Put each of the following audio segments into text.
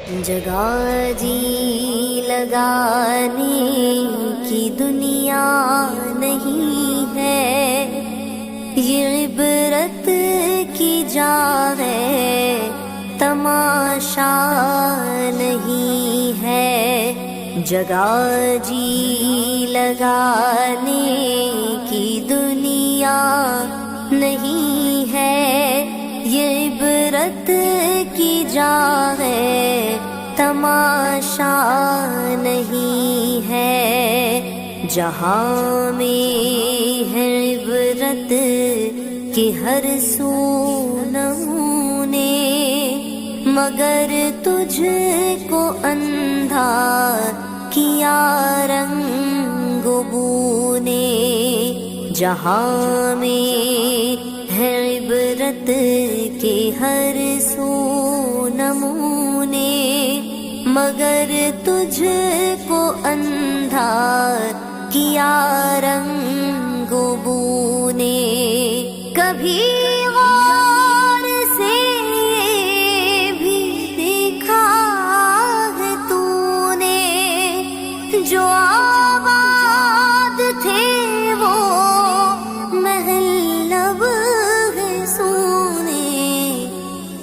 جگہ جی لگانے کی دنیا نہیں ہے، یہ عبرت کی جا ہے، تماشا نہیں ہے۔ جگہ جی لگانے کی دنیا نہیں ہے، یہ عبرت کی جا ہے، تماشا نہیں ہے۔ جہاں میں ہے عبرت کہ ہر سو نمونے، مگر تجھ کو اندھا کیا رنگ بو نے۔ جہاں میں ہے عبرت کے ہر سو نمونے، مگر تجھ کو اندھا کیا رنگ بو نے۔ کبھی غور سے بھی دیکھا ہے تو نے، جو آباد تھے وہ محل اب ہے سونے۔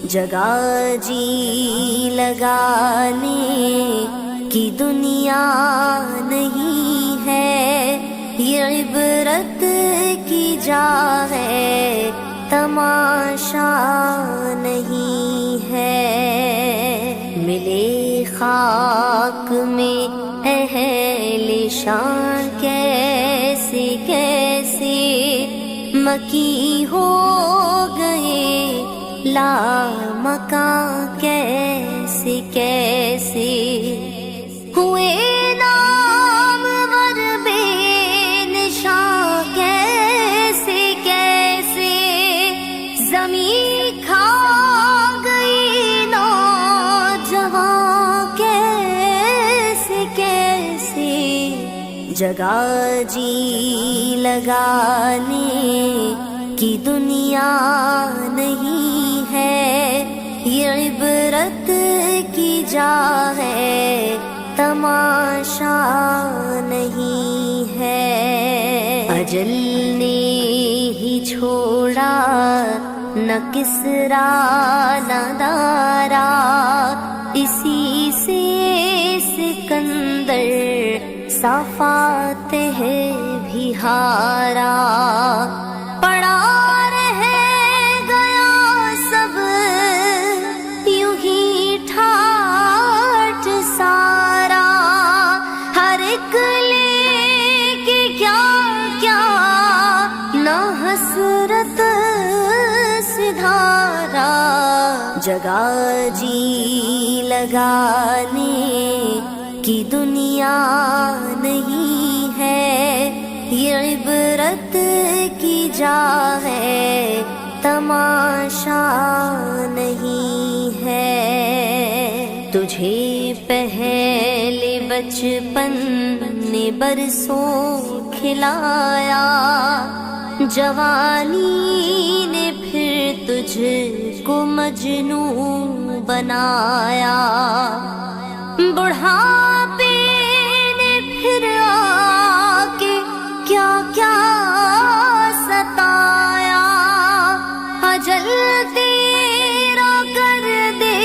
جگہ جی لگانے کی دنیا نہیں ہے، یہ عبرت کی جا ہے، تماشا نہیں ہے۔ ملے خاک میں اہل شان کیسے کیسے، مکی ہو گئے لامکاں کیسے کیسے، ہوئے نامور بے نشاں کیسے کیسے، زمین کھا گئی نوجوان کیسے کیسے۔ جگہ جی لگانے کی دنیا نہیں ہے، یہ عبرت کی جا ہے، تماشا نہیں ہے۔ اجل نے ہی چھوڑا نہ کسرا نہ دارا، اسی سے سکندر سا فاتح بھی ہارا۔ پڑا رہ گیا سب یوں ہی ٹھاٹھ سارا، ہر ایک لے کے کیا کیا نہ حسرت سدھارا۔ جگہ جی لگانے کی دنیا نہیں ہے، یہ عبرت کی جا ہے، تماشا نہیں ہے۔ تجھے پہلے بچپن نے برسوں کھلایا، جوانی نے پھر تجھ کو مجنوں بنایا، بڑھاپے نے پھر آ کے کیا کیا ستایا، اجل تیرا کر دے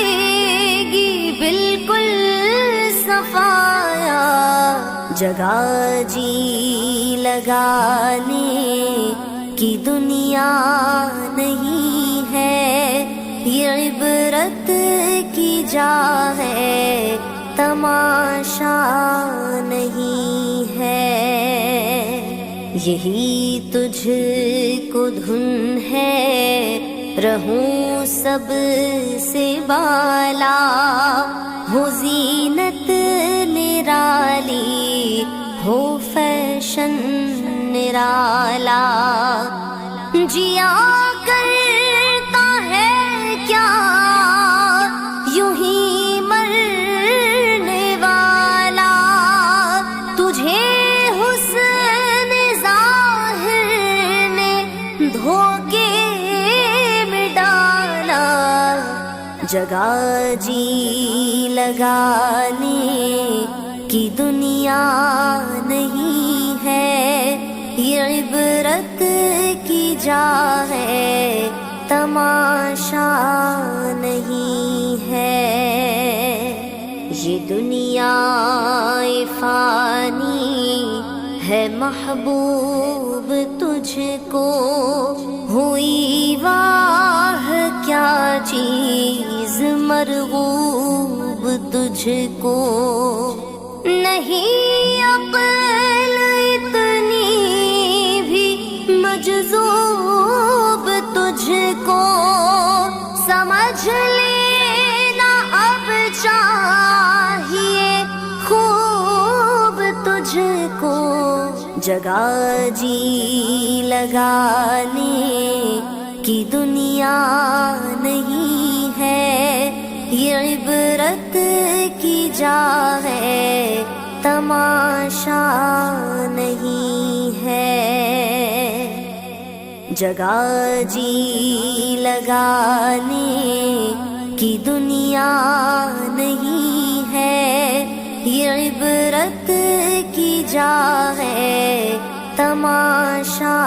گی بالکل صفایا۔ جگہ جی لگانے کی دنیا نہیں ہے، یہ عبرت کی جا ہے، تماشا نہیں ہے۔ یہی تجھ کو دھن ہے، رہوں سب سے بالا، ہو زینت نرالی، ہو فیشن نرالا، جیا کرتا ہے کیا یوں ہی مرنے والا، تجھے حسن ظاہر نے دھوکے میں ڈالا۔ جگہ جی لگانے کی دنیا نہیں ہے، یہ عبرت کی جا ہے، تماشا نہیں ہے۔ یہ دنیا فانی ہے محبوب تجھ کو، ہوئی واہ کیا چیز مرغوب تجھ کو، نہیں عقل اتنی بھی مجذوب تجھ کو، سمجھ لینا اب چاہیے خوب تجھ کو، جگہ جی لگانے کی دنیا نہیں ہے، یہ عبرت کی جا ہے، تماشا نہیں ہے۔ جگہ جی لگانے کی دنیا نہیں ہے، یہ عبرت کی جا ہے، تماشا